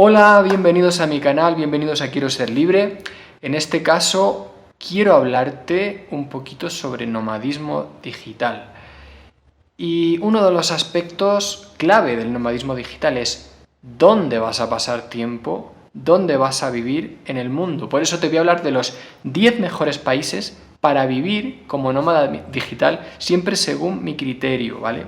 Hola, bienvenidos a mi canal, bienvenidos a Quiero Ser Libre. En este caso quiero hablarte un poquito sobre nomadismo digital. Y uno de los aspectos clave del nomadismo digital es dónde vas a pasar tiempo, dónde vas a vivir en el mundo. Por eso te voy a hablar de los 10 mejores países para vivir como nómada digital, siempre según mi criterio, ¿vale?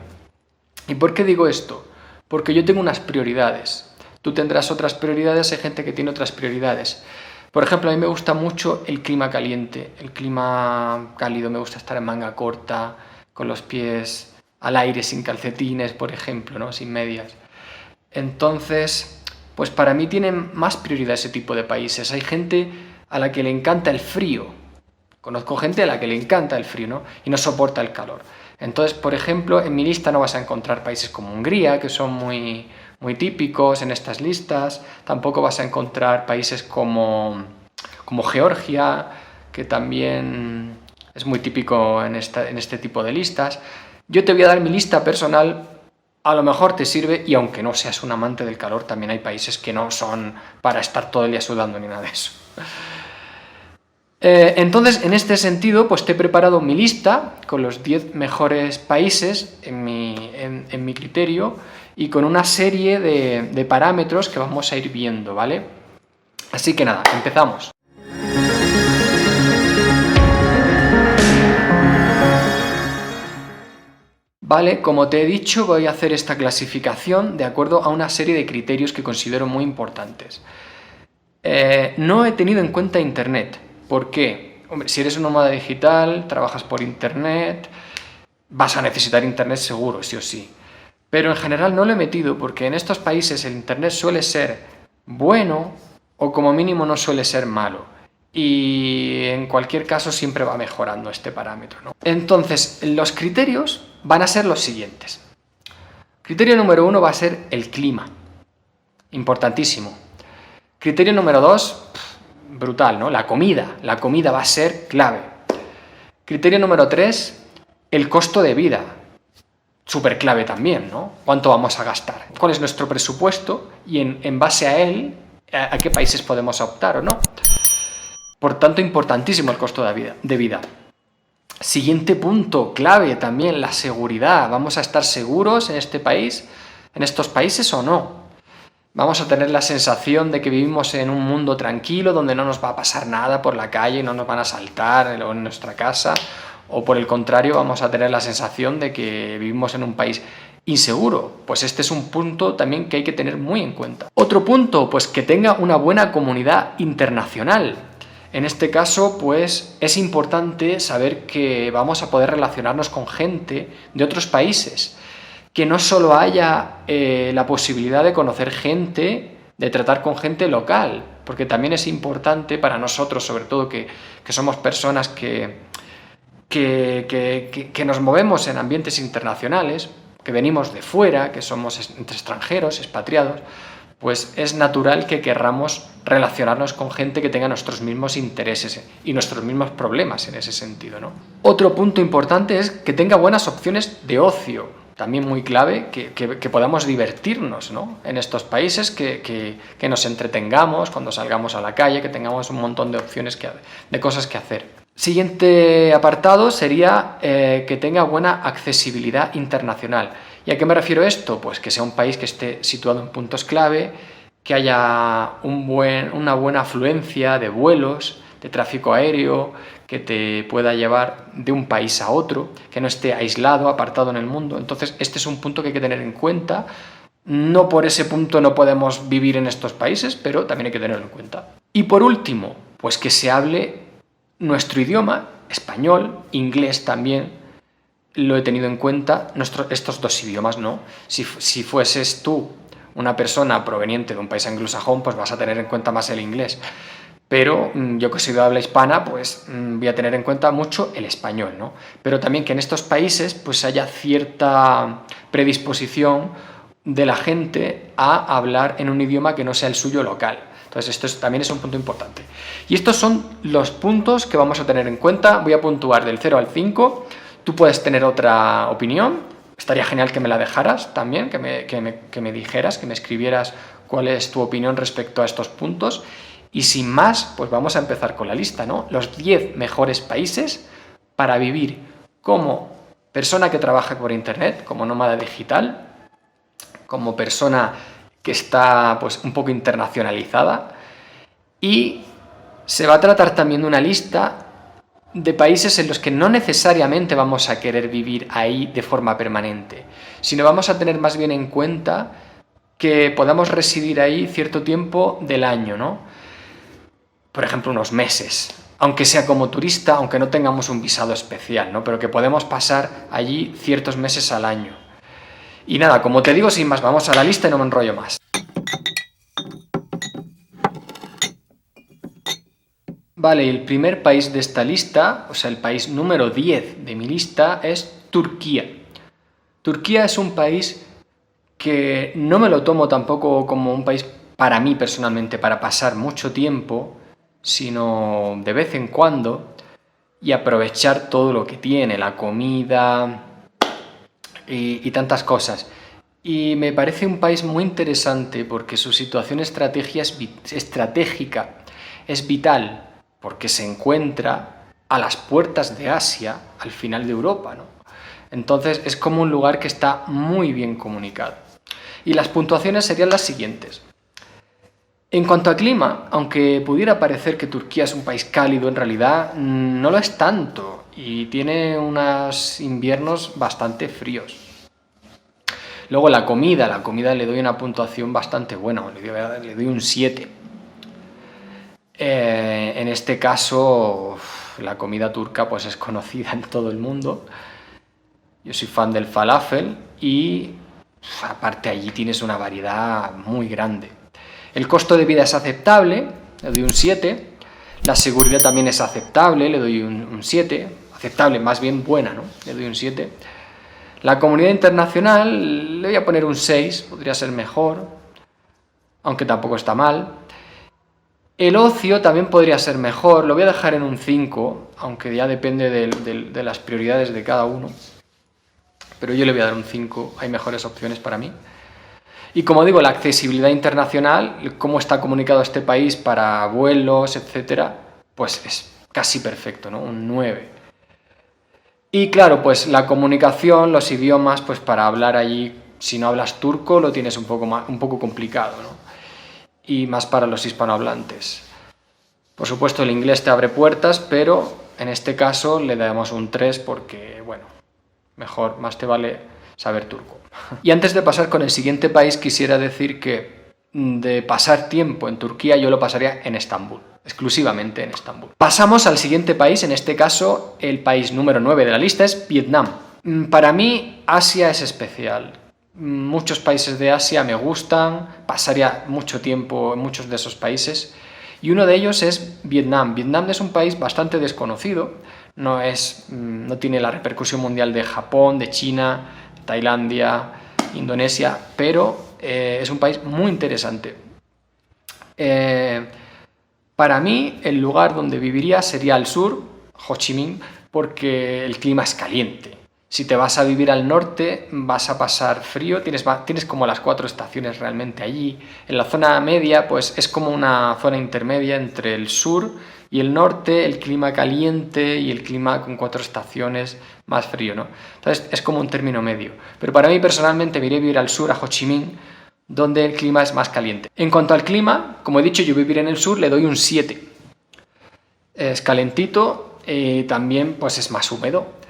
¿Y por qué digo esto? Porque yo tengo unas prioridades. Tú tendrás otras prioridades, hay gente que tiene otras prioridades. Por ejemplo, a mí me gusta mucho el clima caliente, el clima cálido, me gusta estar en manga corta, con los pies al aire, sin calcetines, por ejemplo, ¿no? Sin medias. Entonces, pues para mí tienen más prioridad ese tipo de países. Hay gente a la que le encanta el frío. Conozco gente a la que le encanta el frío, ¿no? Y no soporta el calor. Entonces, por ejemplo, en mi lista no vas a encontrar países como Hungría, que son muy típicos en estas listas. Tampoco vas a encontrar países como Georgia, que también es muy típico en este tipo de listas. Yo te voy a dar mi lista personal, a lo mejor te sirve, y aunque no seas un amante del calor, también hay países que no son para estar todo el día sudando ni nada de eso. Entonces, en este sentido, pues te he preparado mi lista con los 10 mejores países en mi criterio y con una serie de parámetros que vamos a ir viendo, ¿vale? Así que nada, empezamos. Vale, como te he dicho, voy a hacer esta clasificación de acuerdo a una serie de criterios que considero muy importantes. No he tenido en cuenta Internet. ¿Por qué? Hombre, si eres un nómada digital, trabajas por Internet, vas a necesitar Internet seguro, sí o sí. Pero en general no lo he metido porque en estos países el Internet suele ser bueno o como mínimo no suele ser malo. Y en cualquier caso siempre va mejorando este parámetro, ¿no? Entonces, los criterios van a ser los siguientes. Criterio número 1 va a ser el clima. Importantísimo. Criterio número 2, brutal, ¿no? La comida va a ser clave. Criterio número 3, el costo de vida. Súper clave también, ¿no? ¿Cuánto vamos a gastar? ¿Cuál es nuestro presupuesto? Y en base a él, ¿a qué países podemos optar o no? Por tanto, importantísimo el costo de vida. Siguiente punto, clave también, la seguridad. ¿Vamos a estar seguros en este país, en estos países o no? Vamos a tener la sensación de que vivimos en un mundo tranquilo, donde no nos va a pasar nada por la calle, no nos van a asaltar en nuestra casa, o por el contrario vamos a tener la sensación de que vivimos en un país inseguro. Pues este es un punto también que hay que tener muy en cuenta. Otro punto, pues que tenga una buena comunidad internacional. En este caso, pues es importante saber que vamos a poder relacionarnos con gente de otros países. Que no solo haya la posibilidad de conocer gente, de tratar con gente local, porque también es importante para nosotros, sobre todo que somos personas que nos movemos en ambientes internacionales, que venimos de fuera, que somos extranjeros, expatriados, pues es natural que querramos relacionarnos con gente que tenga nuestros mismos intereses y nuestros mismos problemas en ese sentido, ¿no? Otro punto importante es que tenga buenas opciones de ocio. También muy clave que podamos divertirnos, ¿no? En estos países, que nos entretengamos cuando salgamos a la calle, que tengamos un montón de opciones, de cosas que hacer. Siguiente apartado sería que tenga buena accesibilidad internacional. ¿Y a qué me refiero esto? Pues que sea un país que esté situado en puntos clave, que haya una buena afluencia de vuelos, de tráfico aéreo, que te pueda llevar de un país a otro, que no esté aislado, apartado en el mundo. Entonces, este es un punto que hay que tener en cuenta. No por ese punto no podemos vivir en estos países, pero también hay que tenerlo en cuenta. Y por último, pues que se hable nuestro idioma, español, inglés también, lo he tenido en cuenta, estos dos idiomas, ¿no? Si fueses tú una persona proveniente de un país anglosajón, pues vas a tener en cuenta más el inglés. Pero yo que soy de habla hispana, pues voy a tener en cuenta mucho el español, ¿no? Pero también que en estos países pues haya cierta predisposición de la gente a hablar en un idioma que no sea el suyo local. Entonces esto también es un punto importante. Y estos son los puntos que vamos a tener en cuenta. Voy a puntuar del 0 al 5. Tú puedes tener otra opinión. Estaría genial que me la dejaras también, que me dijeras, que me escribieras cuál es tu opinión respecto a estos puntos. Y sin más, pues vamos a empezar con la lista, ¿no? Los 10 mejores países para vivir como persona que trabaja por internet, como nómada digital, como persona que está pues un poco internacionalizada, y se va a tratar también de una lista de países en los que no necesariamente vamos a querer vivir ahí de forma permanente, sino vamos a tener más bien en cuenta que podamos residir ahí cierto tiempo del año, ¿no? Por ejemplo, unos meses, aunque sea como turista, aunque no tengamos un visado especial, ¿no? Pero que podemos pasar allí ciertos meses al año. Y nada, como te digo, sin más, vamos a la lista y no me enrollo más. Vale, el primer país de esta lista, o sea, el país número 10 de mi lista es Turquía. Turquía es un país que no me lo tomo tampoco como un país para mí personalmente, para pasar mucho tiempo, sino de vez en cuando y aprovechar todo lo que tiene, la comida y tantas cosas. Y me parece un país muy interesante porque su situación estratégica es vital, porque se encuentra a las puertas de Asia, al final de Europa, ¿no? Entonces es como un lugar que está muy bien comunicado. Y las puntuaciones serían las siguientes. En cuanto a clima, aunque pudiera parecer que Turquía es un país cálido, en realidad no lo es tanto y tiene unos inviernos bastante fríos. Luego la comida le doy una puntuación bastante buena, le doy un 7. En este caso, la comida turca pues es conocida en todo el mundo. Yo soy fan del falafel y aparte allí tienes una variedad muy grande. El costo de vida es aceptable, le doy un 7. La seguridad también es aceptable, le doy un 7. Aceptable, más bien buena, ¿no? Le doy un 7. La comunidad internacional le voy a poner un 6, podría ser mejor, aunque tampoco está mal. El ocio también podría ser mejor, lo voy a dejar en un 5, aunque ya depende de las prioridades de cada uno. Pero yo le voy a dar un 5, hay mejores opciones para mí. Y como digo, la accesibilidad internacional, cómo está comunicado este país para vuelos, etcétera, pues es casi perfecto, ¿no? Un 9. Y claro, pues la comunicación, los idiomas, pues para hablar allí, si no hablas turco, lo tienes un poco complicado, ¿no? Y más para los hispanohablantes. Por supuesto, el inglés te abre puertas, pero en este caso le damos un 3 porque, bueno, mejor, más te vale saber turco. Y antes de pasar con el siguiente país, quisiera decir que de pasar tiempo en Turquía yo lo pasaría en Estambul, exclusivamente en Estambul. Pasamos al siguiente país, en este caso el país número 9 de la lista es Vietnam. Para mí Asia es especial. Muchos países de Asia me gustan, pasaría mucho tiempo en muchos de esos países y uno de ellos es Vietnam. Vietnam es un país bastante desconocido, no tiene la repercusión mundial de Japón, de China, Tailandia, Indonesia, pero es un país muy interesante. Para mí el lugar donde viviría sería al sur, Ho Chi Minh, porque el clima es caliente. Si te vas a vivir al norte vas a pasar frío, tienes como las 4 estaciones realmente allí. En la zona media pues es como una zona intermedia entre el sur y el norte, el clima caliente y el clima con 4 estaciones más frío, ¿no? Entonces es como un término medio. Pero para mí personalmente me iré a vivir al sur, a Ho Chi Minh, donde el clima es más caliente. En cuanto al clima, como he dicho, yo viviré en el sur, le doy un 7. Es calentito y también pues es más húmedo.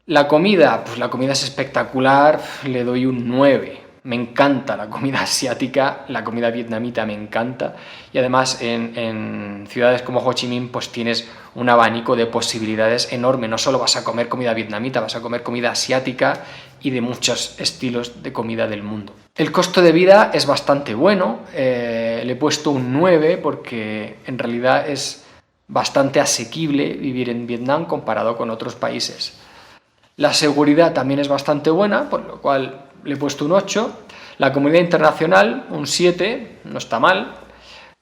La comida, pues la comida es espectacular, le doy un 9. Me encanta la comida asiática, la comida vietnamita me encanta. Y además en ciudades como Ho Chi Minh pues tienes un abanico de posibilidades enorme. No solo vas a comer comida vietnamita, vas a comer comida asiática y de muchos estilos de comida del mundo. El costo de vida es bastante bueno, le he puesto un 9 porque en realidad es bastante asequible vivir en Vietnam comparado con otros países. La seguridad también es bastante buena, por lo cual le he puesto un 8. La comunidad internacional, un 7, no está mal.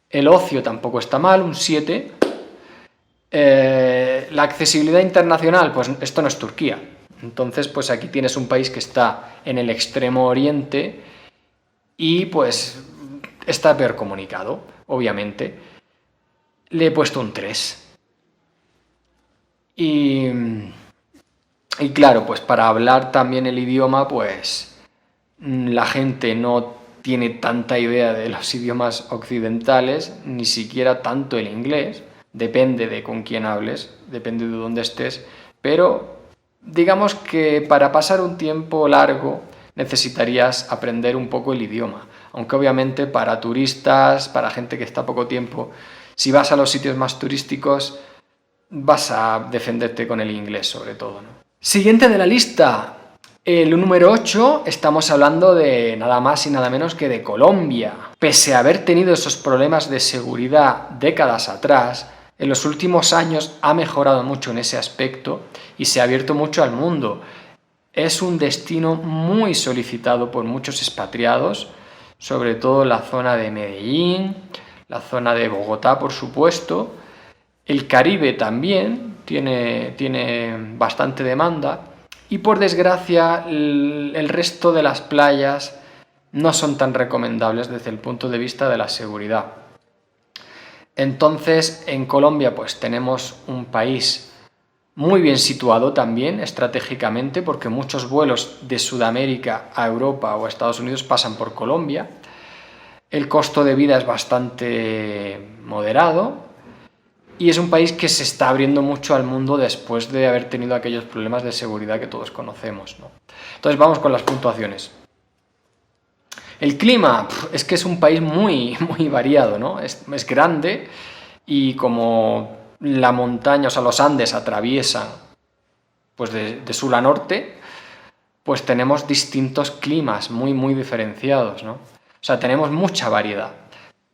El ocio tampoco está mal, un 7. La accesibilidad internacional, pues esto no es Turquía. Entonces, pues aquí tienes un país que está en el extremo oriente y pues está peor comunicado, obviamente. Le he puesto un 3. Y claro, pues para hablar también el idioma, pues la gente no tiene tanta idea de los idiomas occidentales, ni siquiera tanto el inglés, depende de con quién hables, depende de dónde estés, pero digamos que para pasar un tiempo largo necesitarías aprender un poco el idioma, aunque obviamente para turistas, para gente que está poco tiempo, si vas a los sitios más turísticos, vas a defenderte con el inglés sobre todo, ¿no? Siguiente de la lista, el número 8, estamos hablando de nada más y nada menos que de Colombia. Pese a haber tenido esos problemas de seguridad décadas atrás, en los últimos años ha mejorado mucho en ese aspecto y se ha abierto mucho al mundo. Es un destino muy solicitado por muchos expatriados, sobre todo la zona de Medellín, la zona de Bogotá, por supuesto. El Caribe también tiene bastante demanda y por desgracia el resto de las playas no son tan recomendables desde el punto de vista de la seguridad. Entonces en Colombia pues tenemos un país muy bien situado también estratégicamente porque muchos vuelos de Sudamérica a Europa o a Estados Unidos pasan por Colombia. El costo de vida es bastante moderado. Y es un país que se está abriendo mucho al mundo después de haber tenido aquellos problemas de seguridad que todos conocemos, ¿no? Entonces vamos con las puntuaciones. El clima, es que es un país muy variado, ¿no? Es grande y como la montaña, o sea, los Andes atraviesan pues de sur a norte, pues tenemos distintos climas muy diferenciados, ¿no? O sea, tenemos mucha variedad.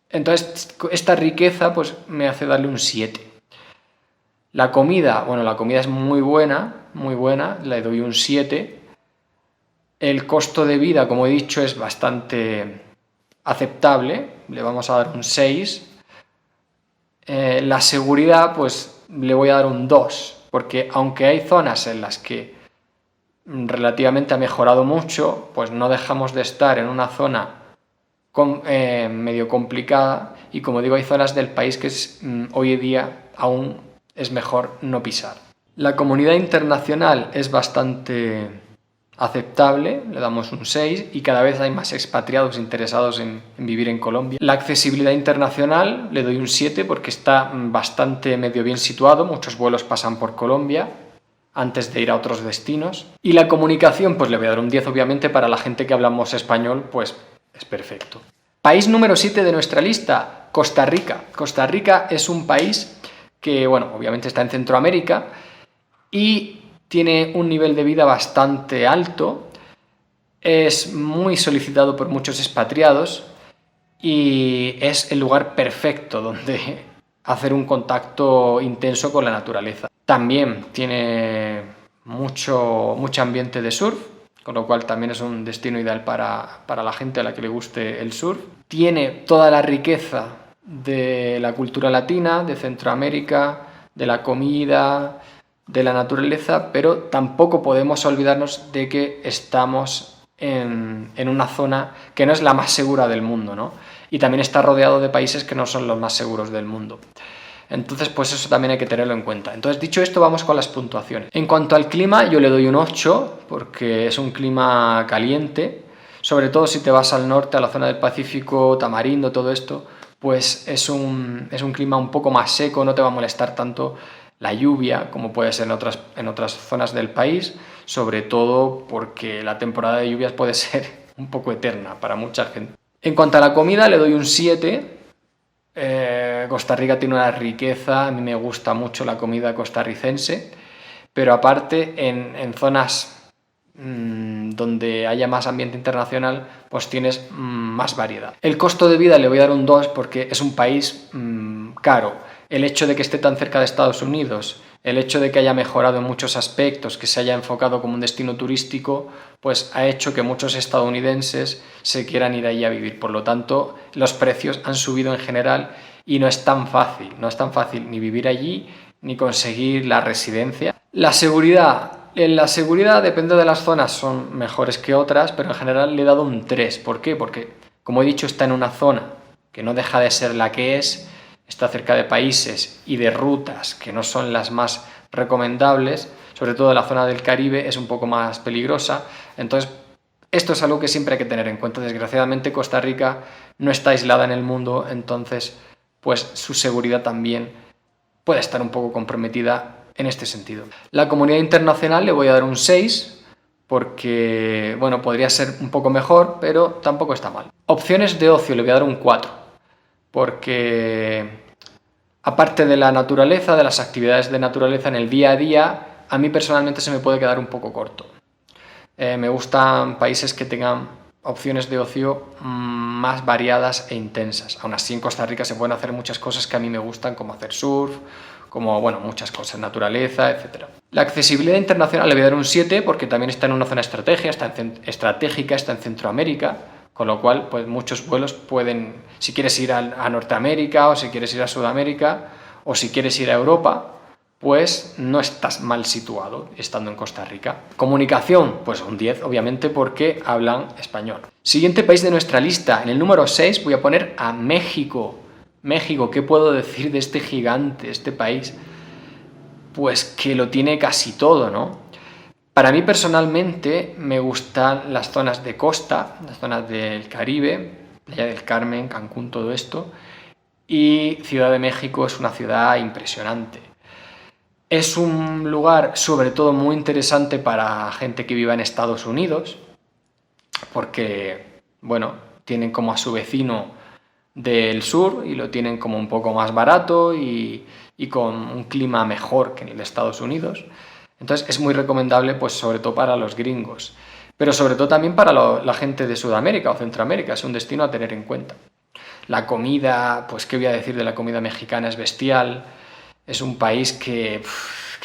Entonces, esta riqueza pues me hace darle un 7. La comida, bueno, la comida es muy buena, le doy un 7. El costo de vida, como he dicho, es bastante aceptable, le vamos a dar un 6. La seguridad, pues le voy a dar un 2, porque aunque hay zonas en las que relativamente ha mejorado mucho, pues no dejamos de estar en una zona medio complicada y como digo hay zonas del país que hoy en día aún es mejor no pisar. La comunidad internacional es bastante aceptable, le damos un 6 y cada vez hay más expatriados interesados en vivir en Colombia. La accesibilidad internacional le doy un 7 porque está bastante medio bien situado, muchos vuelos pasan por Colombia antes de ir a otros destinos. Y la comunicación pues le voy a dar un 10 obviamente, para la gente que hablamos español pues es perfecto. País número 7 de nuestra lista, Costa Rica. Costa Rica es un país que, bueno, obviamente está en Centroamérica y tiene un nivel de vida bastante alto, es muy solicitado por muchos expatriados y es el lugar perfecto donde hacer un contacto intenso con la naturaleza. También tiene mucho ambiente de surf, con lo cual también es un destino ideal para la gente a la que le guste el surf. Tiene toda la riqueza de la cultura latina, de Centroamérica, de la comida, de la naturaleza, pero tampoco podemos olvidarnos de que estamos en una zona que no es la más segura del mundo, ¿no? Y también está rodeado de países que no son los más seguros del mundo. Entonces, pues eso también hay que tenerlo en cuenta. Entonces, dicho esto, vamos con las puntuaciones. En cuanto al clima, yo le doy un 8, porque es un clima caliente. Sobre todo si te vas al norte, a la zona del Pacífico, Tamarindo, todo esto, pues es un clima un poco más seco, no te va a molestar tanto la lluvia como puede ser en otras zonas del país, sobre todo porque la temporada de lluvias puede ser un poco eterna para mucha gente. En cuanto a la comida, le doy un 7. Costa Rica tiene una riqueza, a mí me gusta mucho la comida costarricense, pero aparte en zonas donde haya más ambiente internacional, pues tienes más variedad. El costo de vida le voy a dar un 2 porque es un país caro. El hecho de que esté tan cerca de Estados Unidos, el hecho de que haya mejorado en muchos aspectos, que se haya enfocado como un destino turístico, pues ha hecho que muchos estadounidenses se quieran ir allí a vivir. Por lo tanto, los precios han subido en general y no es tan fácil ni vivir allí ni conseguir la residencia. En la seguridad, depende de las zonas, son mejores que otras, pero en general le he dado un 3. ¿Por qué? Porque, como he dicho, está en una zona que no deja de ser la que es, está cerca de países y de rutas que no son las más recomendables, sobre todo la zona del Caribe es un poco más peligrosa. Entonces, esto es algo que siempre hay que tener en cuenta. Desgraciadamente, Costa Rica no está aislada en el mundo, entonces, pues su seguridad también puede estar un poco comprometida en este sentido. La comunidad internacional le voy a dar un 6, porque, bueno, podría ser un poco mejor, pero tampoco está mal. Opciones de ocio le voy a dar un 4, porque aparte de la naturaleza, de las actividades de naturaleza en el día a día, a mí personalmente se me puede quedar un poco corto. Me gustan países que tengan opciones de ocio más variadas e intensas. Aún así, en Costa Rica se pueden hacer muchas cosas que a mí me gustan, como hacer surf, como, bueno, muchas cosas, naturaleza, etc. La accesibilidad internacional le voy a dar un 7 porque también está en una zona estratégica, está en Centroamérica, con lo cual pues muchos vuelos pueden, si quieres ir a Norteamérica o si quieres ir a Sudamérica o si quieres ir a Europa, pues no estás mal situado estando en Costa Rica. Comunicación, pues un 10, obviamente, porque hablan español. Siguiente país de nuestra lista, en el número 6 voy a poner a México. México, ¿qué puedo decir de este gigante, este país? Pues que lo tiene casi todo, ¿no? Para mí personalmente me gustan las zonas de costa, las zonas del Caribe, Playa del Carmen, Cancún, todo esto, y Ciudad de México es una ciudad impresionante. Es un lugar sobre todo muy interesante para gente que viva en Estados Unidos, porque, bueno, tienen como a su vecino del sur y lo tienen como un poco más barato y con un clima mejor que en el de Estados Unidos. Entonces es muy recomendable, pues sobre todo para los gringos, pero sobre todo también para la gente de Sudamérica o Centroamérica. Es un destino a tener en cuenta. La comida, pues qué voy a decir de la comida mexicana, es bestial. Es un país que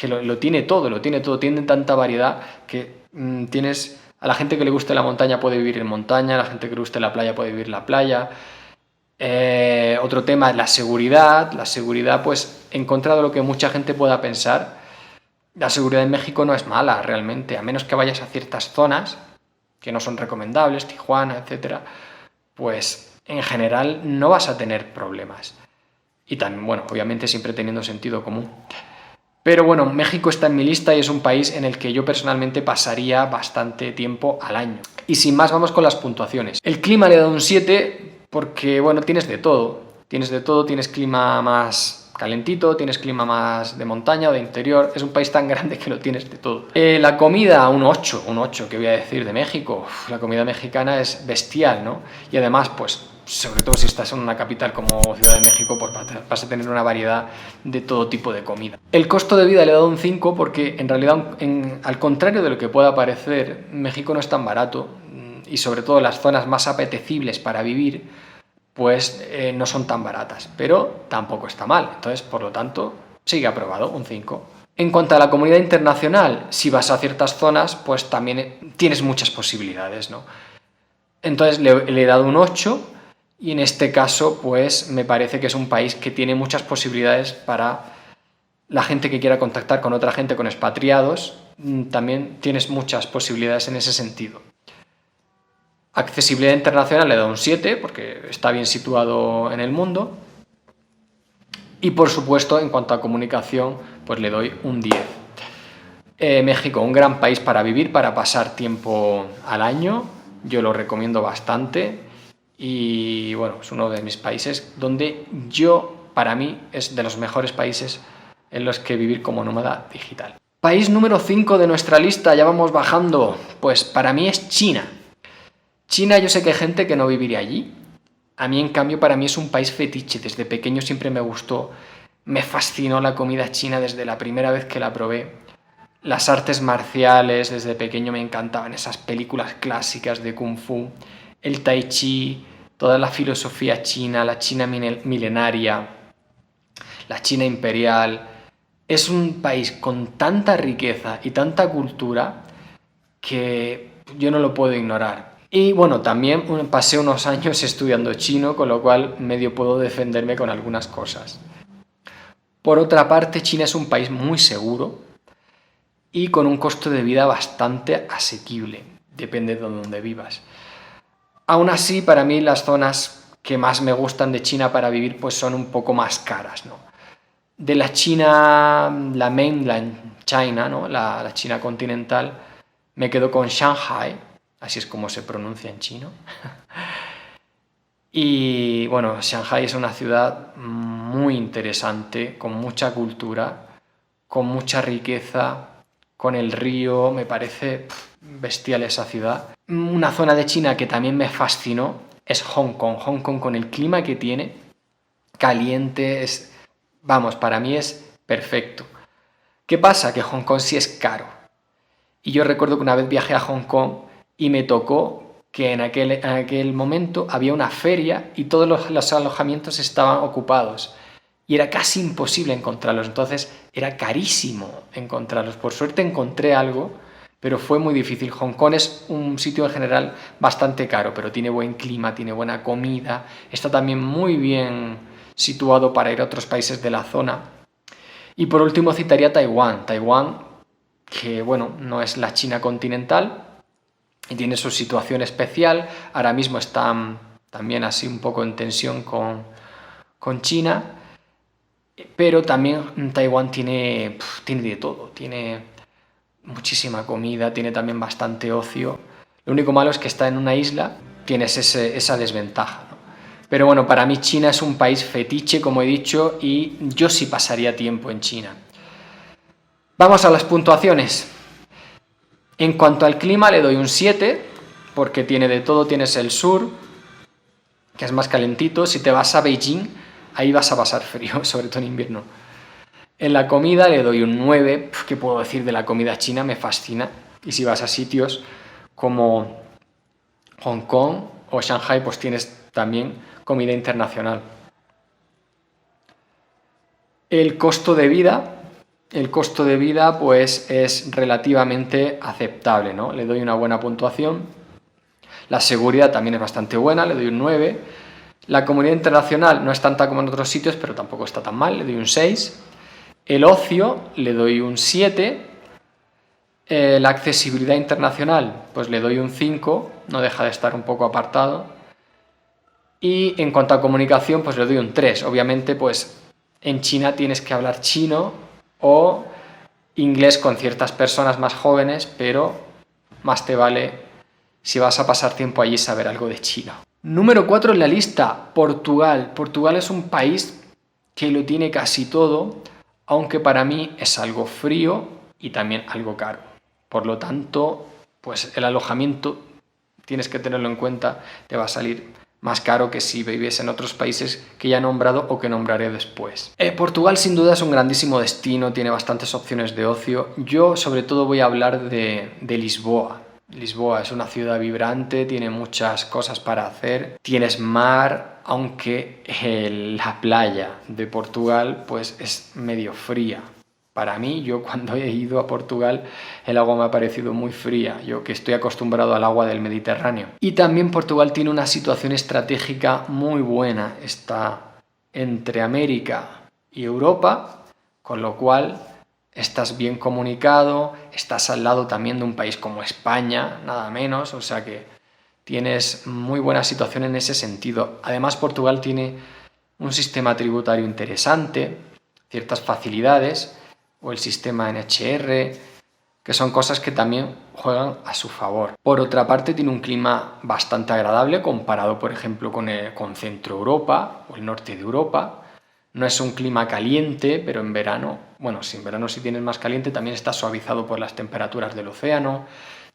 lo tiene todo, tiene tanta variedad que tienes a la gente que le guste la montaña puede vivir en montaña, a la gente que le guste la playa puede vivir en la playa. Otro tema es la seguridad. La seguridad, pues en contra de lo que mucha gente pueda pensar, la seguridad en México no es mala realmente, a menos que vayas a ciertas zonas que no son recomendables, Tijuana, etcétera, pues en general no vas a tener problemas. Y también, bueno, obviamente siempre teniendo sentido común. Pero bueno, México está en mi lista y es un país en el que yo personalmente pasaría bastante tiempo al año. Y sin más, vamos con las puntuaciones. El clima le he dado un 7 porque, bueno, tienes de todo. Tienes clima más calentito, tienes clima más de montaña o de interior. Es un país tan grande que lo tienes de todo. La comida, un 8, ¿qué voy a decir de México? La comida mexicana es bestial, ¿no? Y además, pues sobre todo si estás en una capital como Ciudad de México, pues vas a tener una variedad de todo tipo de comida. El costo de vida le he dado un 5 porque en realidad, al contrario de lo que pueda parecer, México no es tan barato y sobre todo las zonas más apetecibles para vivir, pues no son tan baratas, pero tampoco está mal. Entonces, por lo tanto, sigue aprobado, un 5. En cuanto a la comunidad internacional, si vas a ciertas zonas, pues también tienes muchas posibilidades, ¿no? Entonces le he dado un 8. Y en este caso, pues me parece que es un país que tiene muchas posibilidades para la gente que quiera contactar con otra gente, con expatriados. También tienes muchas posibilidades en ese sentido. Accesibilidad internacional le da un 7 porque está bien situado en el mundo. Y por supuesto, en cuanto a comunicación, pues le doy un 10. México, un gran país para vivir, para pasar tiempo al año. Yo lo recomiendo bastante. Y bueno, es uno de mis países donde para mí, es de los mejores países en los que vivir como nómada digital. País número 5 de nuestra lista, ya vamos bajando, pues para mí es China. China, yo sé que hay gente que no viviría allí. A mí, en cambio, para mí es un país fetiche. Desde pequeño siempre me gustó, me fascinó la comida china desde la primera vez que la probé. Las artes marciales, desde pequeño me encantaban esas películas clásicas de Kung Fu, el Tai Chi, toda la filosofía china, la China milenaria, la China imperial. Es un país con tanta riqueza y tanta cultura que yo no lo puedo ignorar. Y bueno, también pasé unos años estudiando chino, con lo cual medio puedo defenderme con algunas cosas. Por otra parte, China es un país muy seguro y con un costo de vida bastante asequible, depende de donde vivas. Aún así, para mí las zonas que más me gustan de China para vivir pues son un poco más caras, ¿no? De la China, la mainland China, ¿no? La China continental, me quedo con Shanghai, así es como se pronuncia en chino. Y bueno, Shanghai es una ciudad muy interesante, con mucha cultura, con mucha riqueza, con el río, me parece bestial esa ciudad. Una zona de China que también me fascinó es Hong Kong. Hong Kong con el clima que tiene, caliente, vamos, para mí es perfecto. ¿Qué pasa? Que Hong Kong sí es caro. Y yo recuerdo que una vez viajé a Hong Kong y me tocó que en aquel momento había una feria y todos los alojamientos estaban ocupados. Y era casi imposible encontrarlos, entonces era carísimo encontrarlos. Por suerte encontré algo, pero fue muy difícil. Hong Kong es un sitio en general bastante caro, pero tiene buen clima, tiene buena comida, está también muy bien situado para ir a otros países de la zona. Y por último citaría Taiwán. Taiwán, que bueno, no es la China continental y tiene su situación especial. Ahora mismo está también así un poco en tensión con China. Pero también Taiwán tiene de todo, tiene muchísima comida, tiene también bastante ocio. Lo único malo es que está en una isla, tienes esa desventaja, ¿no? Pero bueno, para mí China es un país fetiche, como he dicho, y yo sí pasaría tiempo en China. Vamos a las puntuaciones. En cuanto al clima le doy un 7, porque tiene de todo, tienes el sur, que es más calentito. Si te vas a Beijing, ahí vas a pasar frío, sobre todo en invierno. En la comida le doy un 9, ¿qué puedo decir de la comida china? Me fascina. Y si vas a sitios como Hong Kong o Shanghai, pues tienes también comida internacional. El costo de vida pues es relativamente aceptable, ¿no? Le doy una buena puntuación. La seguridad también es bastante buena, le doy un 9. La comunidad internacional no es tanta como en otros sitios, pero tampoco está tan mal, le doy un 6. El ocio le doy un 7. La accesibilidad internacional pues le doy un 5, no deja de estar un poco apartado. Y en cuanto a comunicación pues le doy un 3. Obviamente pues en China tienes que hablar chino o inglés con ciertas personas más jóvenes, pero más te vale, si vas a pasar tiempo allí, saber algo de chino. Número 4 en la lista, Portugal. Portugal es un país que lo tiene casi todo, aunque para mí es algo frío y también algo caro. Por lo tanto, pues el alojamiento, tienes que tenerlo en cuenta, te va a salir más caro que si vives en otros países que ya he nombrado o que nombraré después. Portugal sin duda es un grandísimo destino, tiene bastantes opciones de ocio. Yo sobre todo voy a hablar de Lisboa. Lisboa es una ciudad vibrante, tiene muchas cosas para hacer, tienes mar, aunque la playa de Portugal pues es medio fría. Para mí, yo cuando he ido a Portugal, el agua me ha parecido muy fría, yo que estoy acostumbrado al agua del Mediterráneo. Y también Portugal tiene una situación estratégica muy buena, está entre América y Europa, con lo cual estás bien comunicado, estás al lado también de un país como España, nada menos, o sea que tienes muy buena situación en ese sentido. Además, Portugal tiene un sistema tributario interesante, ciertas facilidades, o el sistema NHR, que son cosas que también juegan a su favor. Por otra parte, tiene un clima bastante agradable comparado, por ejemplo, con Centro Europa o el norte de Europa. No es un clima caliente, pero en verano, bueno, si en verano sí tienes más caliente, también está suavizado por las temperaturas del océano.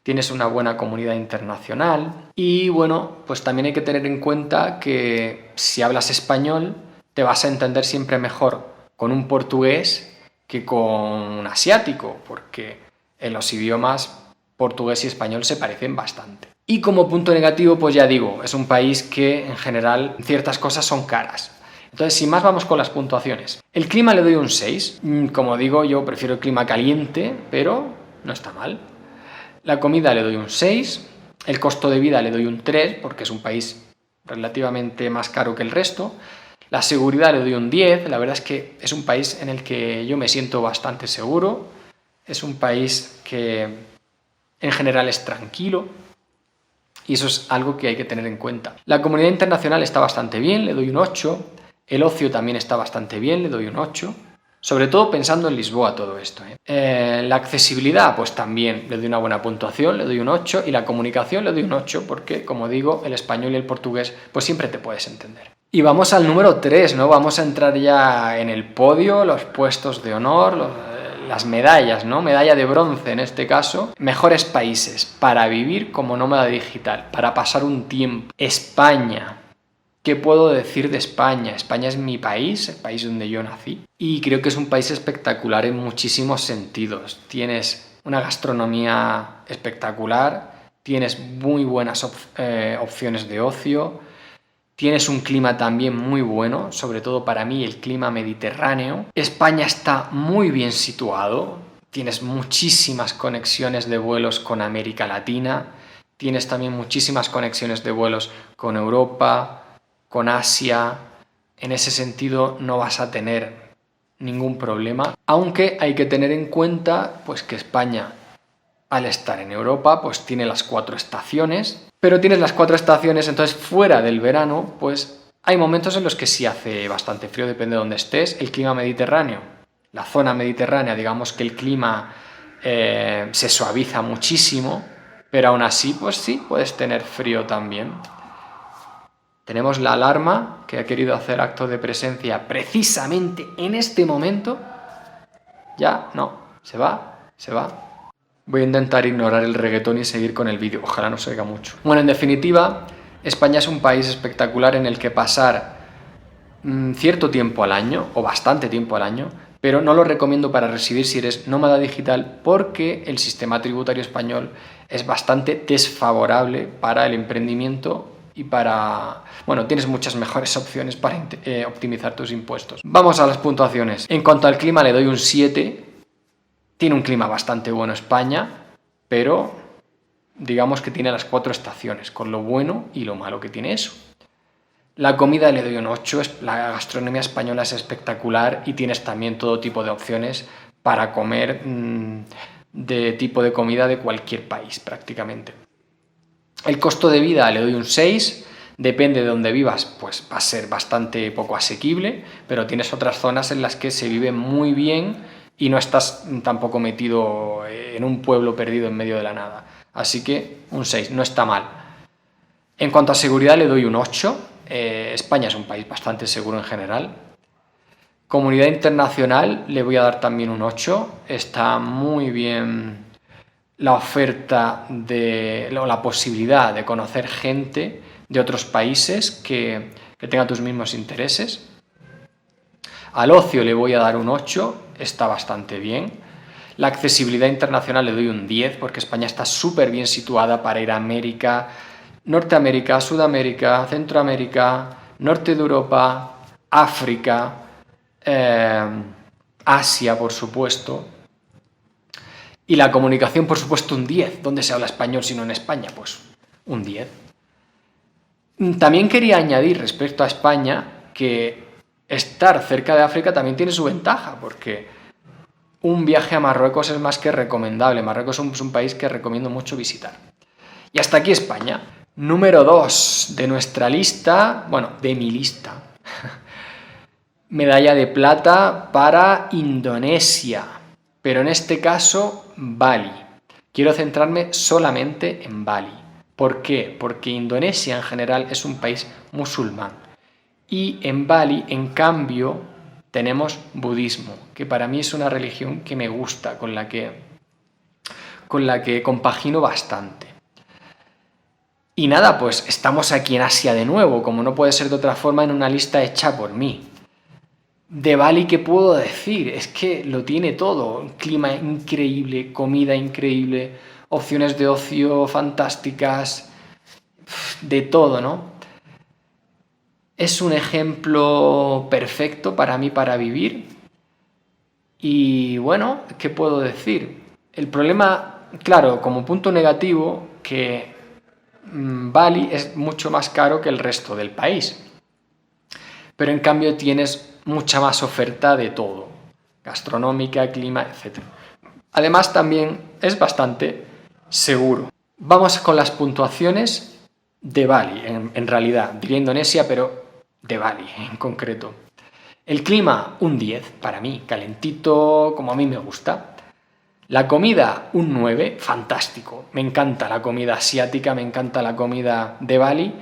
Tienes una buena comunidad internacional. Y bueno, pues también hay que tener en cuenta que si hablas español, te vas a entender siempre mejor con un portugués que con un asiático, porque en los idiomas portugués y español se parecen bastante. Y como punto negativo, pues ya digo, es un país que en general ciertas cosas son caras. Entonces, sin más, vamos con las puntuaciones. El clima le doy un 6. Como digo, yo prefiero el clima caliente, pero no está mal. La comida le doy un 6. El costo de vida le doy un 3, porque es un país relativamente más caro que el resto. La seguridad le doy un 10, la verdad es que es un país en el que yo me siento bastante seguro, es un país que en general es tranquilo Y eso es algo que hay que tener en cuenta. La comunidad internacional está bastante bien, le doy un 8. El ocio también está bastante bien, le doy un 8. Sobre todo pensando en Lisboa todo esto. La accesibilidad, pues también le doy una buena puntuación, le doy un 8. Y la comunicación le doy un 8 porque, como digo, el español y el portugués pues siempre te puedes entender. Y vamos al número 3, ¿no? Vamos a entrar ya en el podio, los puestos de honor, las medallas, ¿no? Medalla de bronce en este caso. Mejores países para vivir como nómada digital, para pasar un tiempo. España. ¿Qué puedo decir de España? España es mi país, el país donde yo nací, y creo que es un país espectacular en muchísimos sentidos. Tienes una gastronomía espectacular, tienes muy buenas opciones de ocio, tienes un clima también muy bueno, sobre todo para mí el clima mediterráneo. España está muy bien situado, tienes muchísimas conexiones de vuelos con América Latina, tienes también muchísimas conexiones de vuelos con Europa, con Asia. En ese sentido no vas a tener ningún problema, aunque hay que tener en cuenta pues que España, al estar en Europa, pues tiene las 4 estaciones, pero tienes las 4 estaciones, entonces fuera del verano pues hay momentos en los que sí hace bastante frío, depende de dónde estés. El clima mediterráneo, la zona mediterránea, digamos que el clima se suaviza muchísimo, pero aún así pues sí, puedes tener frío también. Tenemos la alarma que ha querido hacer acto de presencia precisamente en este momento. Ya, no, se va. Voy a intentar ignorar el reggaetón y seguir con el vídeo. Ojalá no se oiga mucho. Bueno, en definitiva, España es un país espectacular en el que pasar cierto tiempo al año, o bastante tiempo al año, pero no lo recomiendo para residir si eres nómada digital porque el sistema tributario español es bastante desfavorable para el emprendimiento y bueno, tienes muchas mejores opciones para optimizar tus impuestos. Vamos a las puntuaciones. En cuanto al clima le doy un 7. Tiene un clima bastante bueno España, pero digamos que tiene las 4 estaciones, con lo bueno y lo malo que tiene eso. La comida le doy un 8, la gastronomía española es espectacular y tienes también todo tipo de opciones para comer de tipo de comida de cualquier país prácticamente. El costo de vida le doy un 6, depende de dónde vivas, pues va a ser bastante poco asequible, pero tienes otras zonas en las que se vive muy bien y no estás tampoco metido en un pueblo perdido en medio de la nada. Así que un 6, no está mal. En cuanto a seguridad le doy un 8, España es un país bastante seguro en general. Comunidad internacional le voy a dar también un 8, está muy bien la oferta o la posibilidad de conocer gente de otros países que tenga tus mismos intereses. Al ocio le voy a dar un 8, está bastante bien. La accesibilidad internacional le doy un 10 porque España está súper bien situada para ir a América, Norteamérica, Sudamérica, Centroamérica, norte de Europa, África, Asia, por supuesto. Y la comunicación, por supuesto, un 10. ¿Dónde se habla español si no en España? Pues un 10. También quería añadir respecto a España que estar cerca de África también tiene su ventaja, porque un viaje a Marruecos es más que recomendable. Marruecos es un país que recomiendo mucho visitar. Y hasta aquí España. Número 2 de nuestra lista, bueno, de mi lista. Medalla de plata para Indonesia, pero en este caso Bali. Quiero centrarme solamente en Bali. ¿Por qué? Porque Indonesia en general es un país musulmán y en Bali, en cambio, tenemos budismo, que para mí es una religión que me gusta, con la que compagino bastante. Y nada, pues estamos aquí en Asia de nuevo, como no puede ser de otra forma, en una lista hecha por mí. De Bali, ¿qué puedo decir? Es que lo tiene todo. Clima increíble, comida increíble, opciones de ocio fantásticas, de todo, ¿no? Es un ejemplo perfecto para mí para vivir. Y bueno, ¿qué puedo decir? El problema, claro, como punto negativo, que Bali es mucho más caro que el resto del país. Pero en cambio tienes mucha más oferta de todo, gastronómica, clima, etc. Además también es bastante seguro. Vamos con las puntuaciones de Bali, en realidad. Diría Indonesia, pero de Bali en concreto. El clima, un 10 para mí, calentito como a mí me gusta. La comida, un 9, fantástico. Me encanta la comida asiática, me encanta la comida de Bali.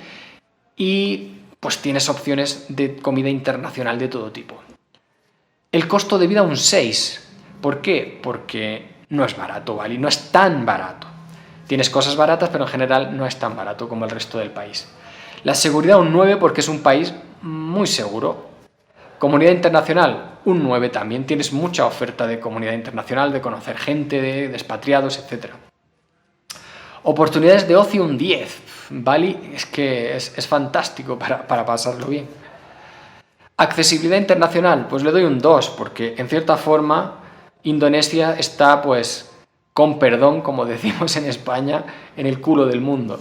Y pues tienes opciones de comida internacional de todo tipo. El costo de vida, un 6. ¿Por qué? Porque no es barato, Bali, no es tan barato. Tienes cosas baratas, pero en general no es tan barato como el resto del país. La seguridad, un 9, porque es un país muy seguro. Comunidad internacional, un 9 también. Tienes mucha oferta de comunidad internacional, de conocer gente, de expatriados, etc. Oportunidades de ocio, un 10. Bali es que es fantástico para pasarlo bien. Accesibilidad internacional, pues le doy un 2, porque en cierta forma Indonesia está, pues, con perdón, como decimos en España, en el culo del mundo.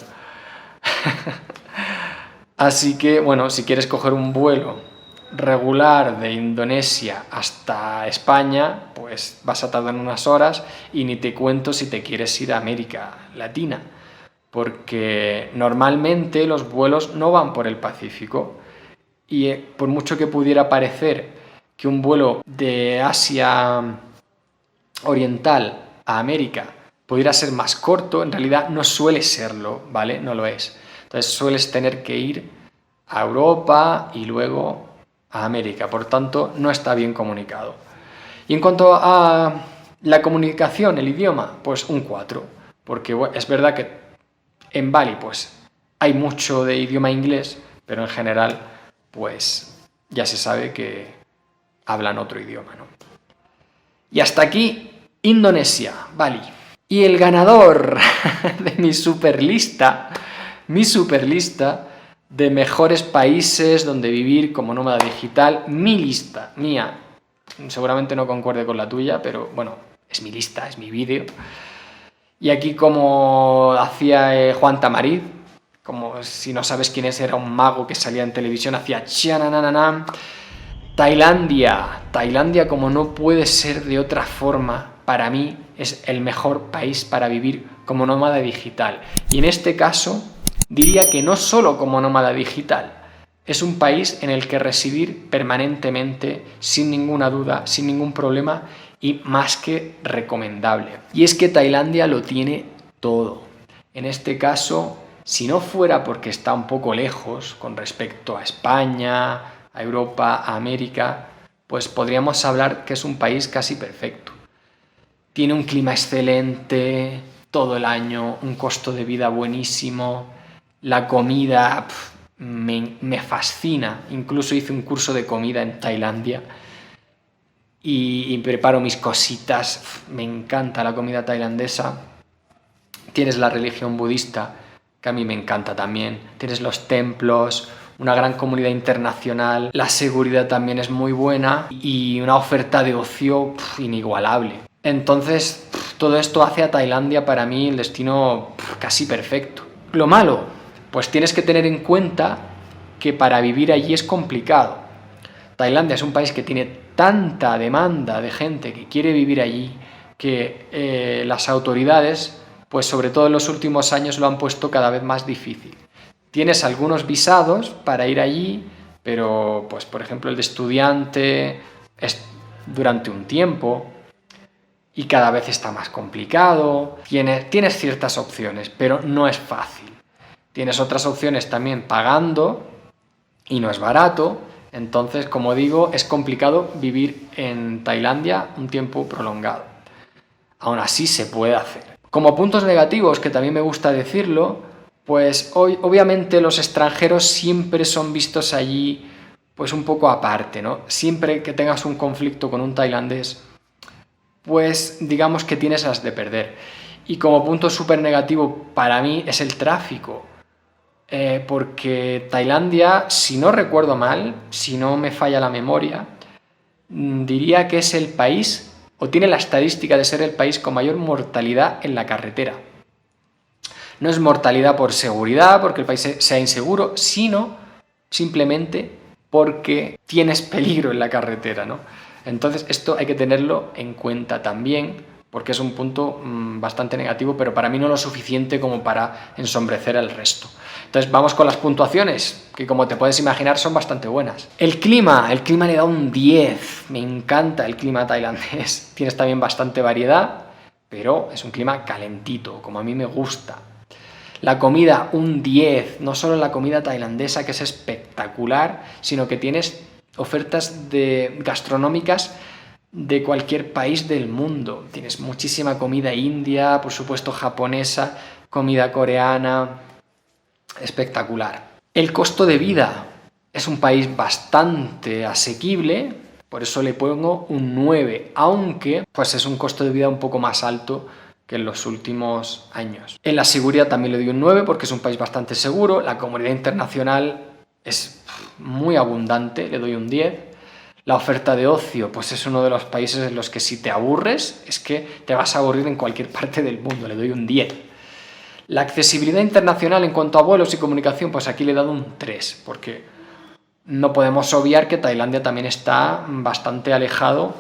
Así que, bueno, si quieres coger un vuelo regular de Indonesia hasta España, pues vas a tardar unas horas, y ni te cuento si te quieres ir a América Latina, porque normalmente los vuelos no van por el Pacífico, y por mucho que pudiera parecer que un vuelo de Asia Oriental a América pudiera ser más corto, en realidad no suele serlo, ¿vale? No lo es. Entonces sueles tener que ir a Europa y luego a América, por tanto no está bien comunicado. Y en cuanto a la comunicación, el idioma, pues un 4, porque es verdad que en Bali pues hay mucho de idioma inglés, pero en general pues ya se sabe que hablan otro idioma, ¿no? Y hasta aquí Indonesia, Bali. Y el ganador de mi superlista de mejores países donde vivir como nómada digital, mi lista, mía, seguramente no concuerde con la tuya, pero bueno, es mi lista, es mi vídeo. Y aquí, como hacía Juan Tamariz, como si no sabes quién es, era un mago que salía en televisión, hacía chananana. Tailandia, como no puede ser de otra forma, para mí es el mejor país para vivir como nómada digital. Y en este caso, diría que no solo como nómada digital, es un país en el que residir permanentemente, sin ninguna duda, sin ningún problema, y más que recomendable. Y es que Tailandia lo tiene todo. En este caso, si no fuera porque está un poco lejos con respecto a España, a Europa, a América, pues podríamos hablar que es un país casi perfecto. Tiene un clima excelente todo el año, un costo de vida buenísimo, la comida me fascina. Incluso hice un curso de comida en Tailandia y preparo mis cositas. Me encanta la comida tailandesa. Tienes la religión budista, que a mí me encanta también. Tienes los templos, una gran comunidad internacional, la seguridad también es muy buena y una oferta de ocio inigualable. Entonces, todo esto hace a Tailandia para mí el destino casi perfecto. Lo malo, pues tienes que tener en cuenta que para vivir allí es complicado. Tailandia es un país que tiene tanta demanda de gente que quiere vivir allí que las autoridades, pues sobre todo en los últimos años, lo han puesto cada vez más difícil. Tienes algunos visados para ir allí, pero pues por ejemplo el de estudiante es durante un tiempo y cada vez está más complicado. Tienes ciertas opciones, pero no es fácil. Tienes otras opciones también pagando y no es barato. Entonces, como digo, es complicado vivir en Tailandia un tiempo prolongado. Aún así se puede hacer. Como puntos negativos, que también me gusta decirlo, pues obviamente los extranjeros siempre son vistos allí pues un poco aparte, ¿no? Siempre que tengas un conflicto con un tailandés, pues digamos que tienes las de perder. Y como punto súper negativo para mí es el tráfico, porque Tailandia, si no recuerdo mal, si no me falla la memoria, diría que es el país, o tiene la estadística de ser el país con mayor mortalidad en la carretera. No es mortalidad por seguridad, porque el país sea inseguro, sino simplemente porque tienes peligro en la carretera, ¿no? Entonces esto hay que tenerlo en cuenta también, porque es un punto bastante negativo, pero para mí no lo suficiente como para ensombrecer al resto. Entonces vamos con las puntuaciones, que como te puedes imaginar son bastante buenas. El clima le da un 10, me encanta el clima tailandés, tienes también bastante variedad, pero es un clima calentito, como a mí me gusta. La comida, un 10, no solo la comida tailandesa, que es espectacular, sino que tienes ofertas gastronómicas de cualquier país del mundo. Tienes muchísima comida india, por supuesto japonesa, comida coreana, espectacular. El costo de vida es un país bastante asequible, por eso le pongo un 9, aunque pues es un costo de vida un poco más alto que en los últimos años. En la seguridad también le doy un 9 porque es un país bastante seguro, la comunidad internacional es muy abundante, le doy un 10. La oferta de ocio, pues es uno de los países en los que si te aburres, es que te vas a aburrir en cualquier parte del mundo, le doy un 10. La accesibilidad internacional en cuanto a vuelos y comunicación, pues aquí le he dado un 3, porque no podemos obviar que Tailandia también está bastante alejado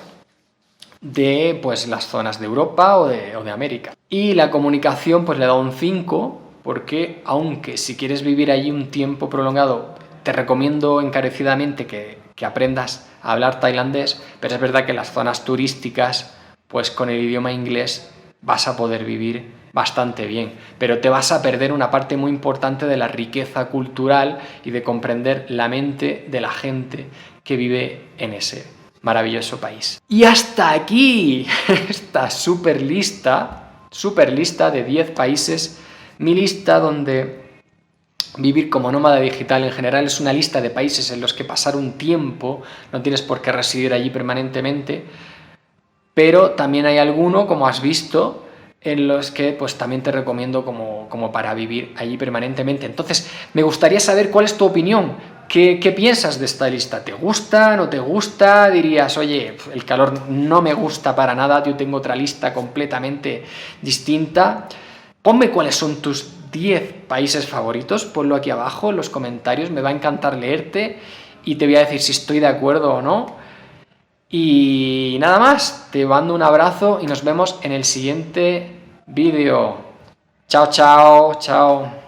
de pues, las zonas de Europa o de América. Y la comunicación, pues le he dado un 5, porque aunque si quieres vivir allí un tiempo prolongado, te recomiendo encarecidamente que aprendas a hablar tailandés, pero es verdad que en las zonas turísticas, pues con el idioma inglés vas a poder vivir bastante bien, pero te vas a perder una parte muy importante de la riqueza cultural y de comprender la mente de la gente que vive en ese maravilloso país. Y hasta aquí esta super lista de 10 países, mi lista donde vivir como nómada digital en general es una lista de países en los que pasar un tiempo, no tienes por qué residir allí permanentemente, pero también hay alguno, como has visto, en los que pues también te recomiendo como para vivir allí permanentemente. Entonces, me gustaría saber cuál es tu opinión. ¿Qué piensas de esta lista? ¿Te gusta? ¿No te gusta? Dirías, oye, el calor no me gusta para nada, yo tengo otra lista completamente distinta. Ponme cuáles son tus 10 países favoritos, ponlo aquí abajo en los comentarios, me va a encantar leerte y te voy a decir si estoy de acuerdo o no. Y nada más, te mando un abrazo y nos vemos en el siguiente vídeo. Chao, chao, chao.